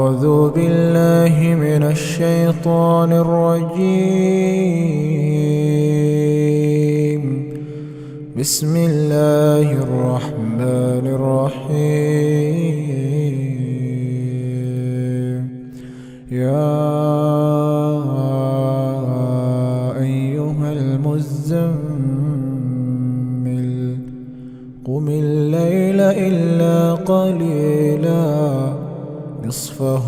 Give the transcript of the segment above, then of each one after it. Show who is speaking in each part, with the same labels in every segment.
Speaker 1: أعوذ بالله من الشيطان الرجيم. بسم الله الرحمن الرحيم. يا أيها المزمل قم الليل إلا قليلا نصفه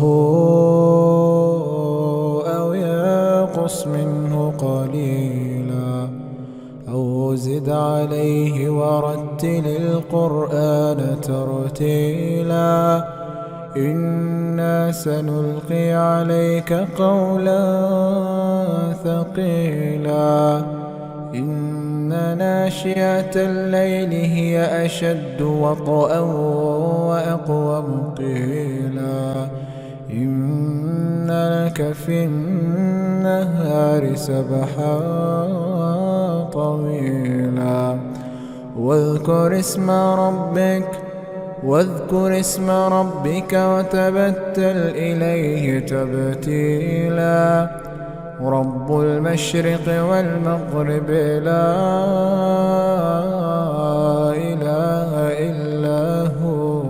Speaker 1: أو ينقص منه قليلا أو زد عليه ورتل القرآن ترتيلا إنا سنلقي عليك قولا ثقيلا إن ناشئة الليل هي أشد وطئا وأقوم قيلا إن لك في النهار سبحا طويلا واذكر اسم ربك وتبتل إليه تبتيلا رب المشرق والمغرب لا إله إلا هو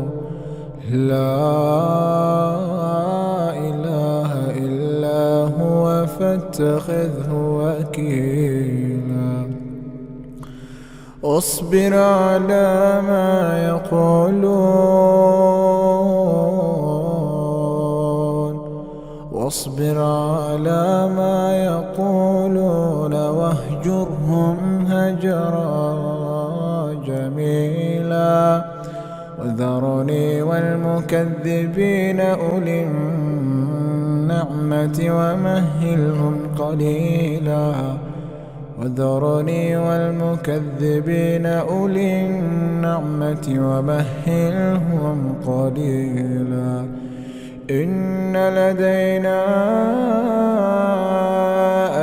Speaker 1: فاتخذه وكيلا اصبر على ما يقولون واهجرهم هجرا جميلا وذرني والمكذبين أولي النعمة ومهلهم قليلا إن لدينا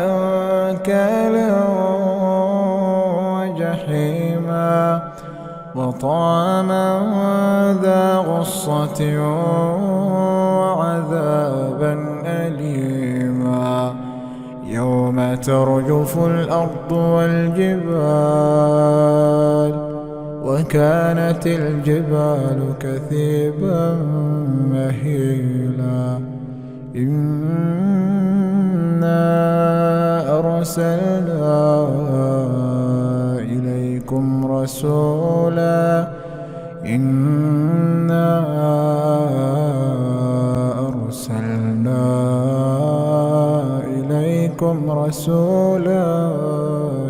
Speaker 1: أنكالا وجحيما وطعاما ذا غصة وعذابا أليما يوم ترجف الأرض والجبال وكانت الجبال كثيبا مهيلا إنا أرسلنا إليكم رسولا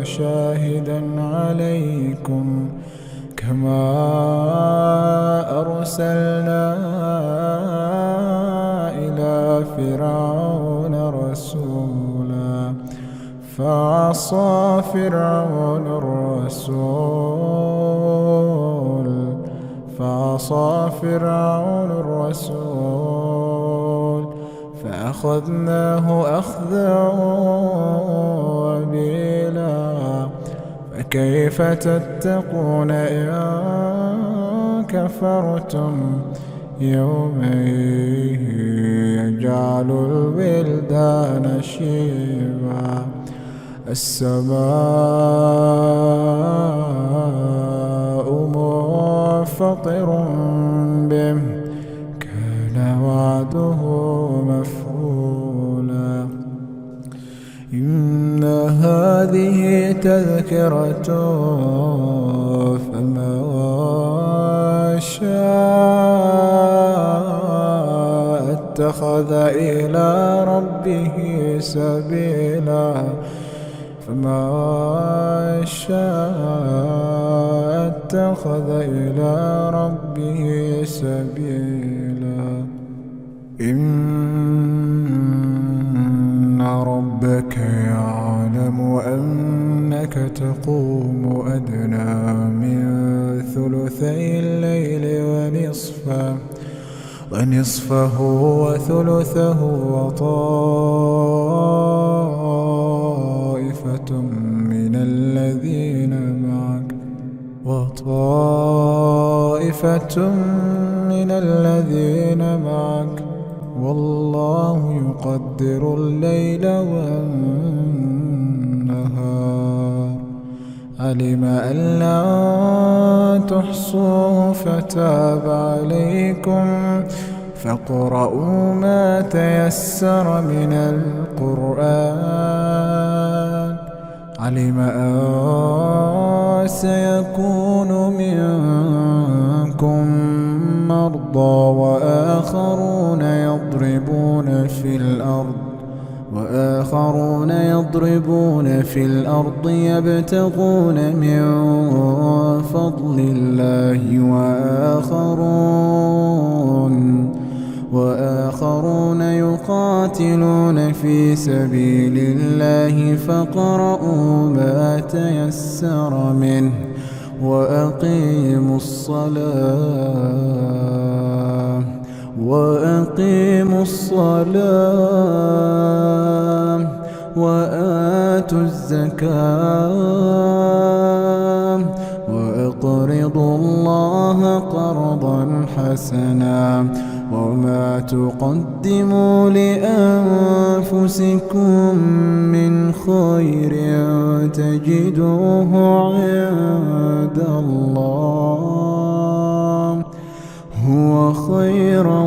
Speaker 1: شاهدا عليكم كما أرسلنا إلى فرعون رسولا فعصى فرعون الرسول فأخذناه أخذا وبيلا فكيف تتقون إن كفرتم يوما يجعل الولدان شيبا السماء منفطر به كان وعده مفعولا إن هذه تذكرة فمن شاء اتخذ إلى ربه سبيلا إن ربك يعلم أنك تقوم أدنى من ثلثي الليل ونصفه وثلثه وطائفة من الذين معك والله يقدر الليل والنهار. علم أن لا تحصوه فتاب عليكم فاقرؤوا ما تيسر من القرآن. علم أن سيكون منكم مرضى وآخرون يضربون في الأرض يبتغون من فضل الله وآخرون يقاتلون في سبيل الله فاقرؤوا ما تيسر منه وأقيموا الصلاة وآتوا الزكاة وأقرضوا الله قرضا حسنا وما تقدموا لأنفسكم من خير تجدوه عند الله هو خيرا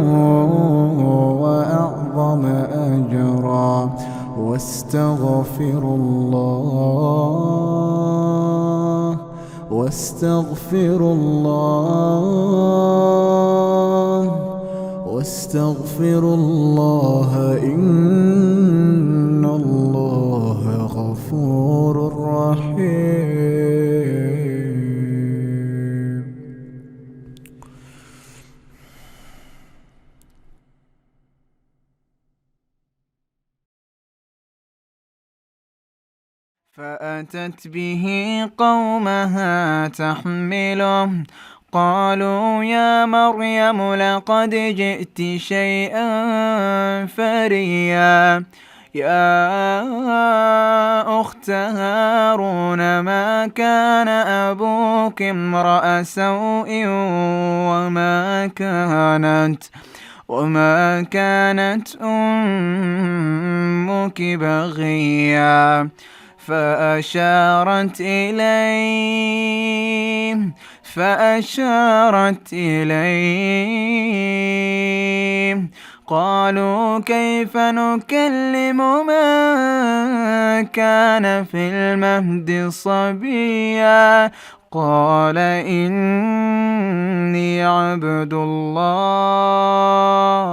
Speaker 1: وأعظم أجرا واستغفروا الله إن الله غفور رحيم.
Speaker 2: فأتت به قومها تحمله قالوا يا مريم لقد جئت شيئا فريا يا أخت هارون ما كان أبوك امرأ سوء وما كانت أمك بغيا فأشارت إليه قالوا كيف نكلم من كان في المهد صبيا قال إني عبد الله